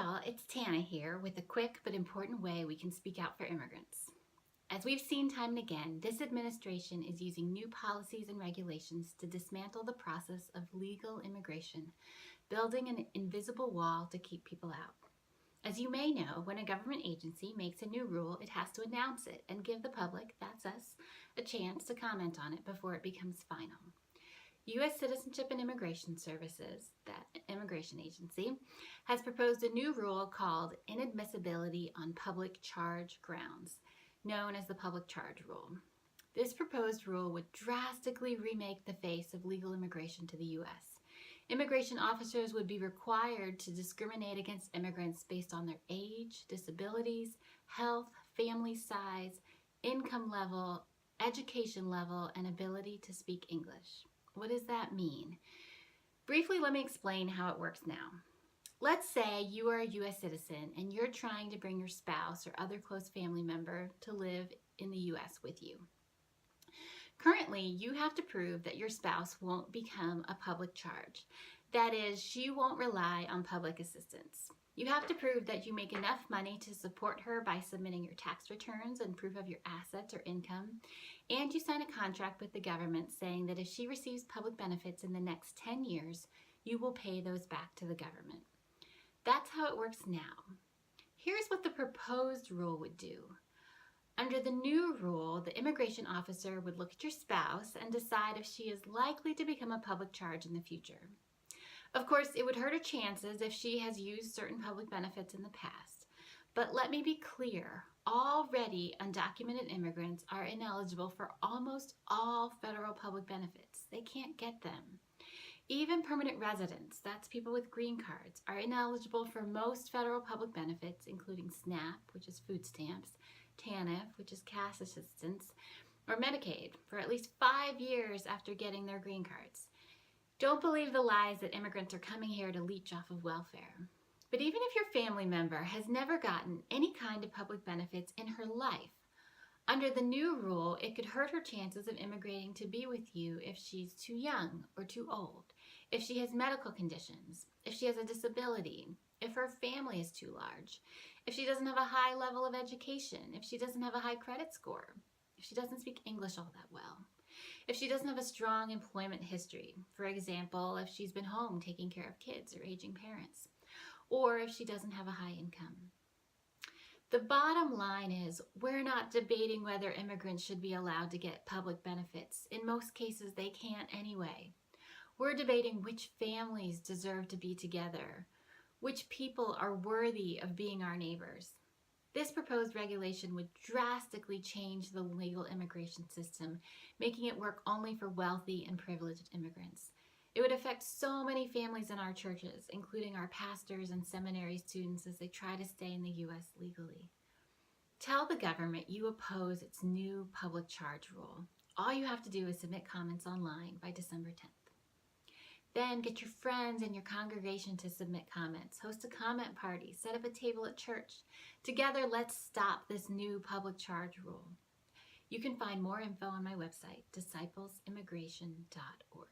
y'all, it's Tana here with a quick but important way we can speak out for immigrants. As we've seen time and again, this administration is using new policies and regulations to dismantle the process of legal immigration, building an invisible wall to keep people out. As you may know, when a government agency makes a new rule, it has to announce it and give the public, that's us, a chance to comment on it before it becomes final. U.S. Citizenship and Immigration Services, that immigration agency, has proposed a new rule called inadmissibility on public charge grounds, known as the public charge rule. This proposed rule would drastically remake the face of legal immigration to the U.S. Immigration officers would be required to discriminate against immigrants based on their age, disabilities, health, family size, income level, education level, and ability to speak English. What does that mean? Briefly, let me explain how it works now. Let's say you are a U.S. citizen and you're trying to bring your spouse or other close family member to live in the U.S. with you. Currently, you have to prove that your spouse won't become a public charge. That is, she won't rely on public assistance. You have to prove that you make enough money to support her by submitting your tax returns and proof of your assets or income, and you sign a contract with the government saying that if she receives public benefits in the next 10 years, you will pay those back to the government. That's how it works now. Here's what the proposed rule would do. Under the new rule, the immigration officer would look at your spouse and decide if she is likely to become a public charge in the future. Of course, it would hurt her chances if she has used certain public benefits in the past. But let me be clear, already undocumented immigrants are ineligible for almost all federal public benefits. They can't get them. Even permanent residents, that's people with green cards, are ineligible for most federal public benefits, including SNAP, which is food stamps, Tana, which is cash assistance, or Medicaid, for at least 5 years after getting their green cards. Don't believe the lies that immigrants are coming here to leech off of welfare. But even if your family member has never gotten any kind of public benefits in her life, under the new rule, it could hurt her chances of immigrating to be with you if she's too young or too old, if she has medical conditions, if she has a disability, if her family is too large, if she doesn't have a high level of education, if she doesn't have a high credit score, if she doesn't speak English all that well, if she doesn't have a strong employment history, for example, if she's been home taking care of kids or aging parents, or if she doesn't have a high income. The bottom line is, we're not debating whether immigrants should be allowed to get public benefits. In most cases, they can't anyway. We're debating which families deserve to be together, which people are worthy of being our neighbors. This proposed regulation would drastically change the legal immigration system, making it work only for wealthy and privileged immigrants. It would affect so many families in our churches, including our pastors and seminary students as they try to stay in the U.S. legally. Tell the government you oppose its new public charge rule. All you have to do is submit comments online by December 10th. Then get your friends and your congregation to submit comments. Host a comment party. Set up a table at church. Together, let's stop this new public charge rule. You can find more info on my website, disciplesimmigration.org.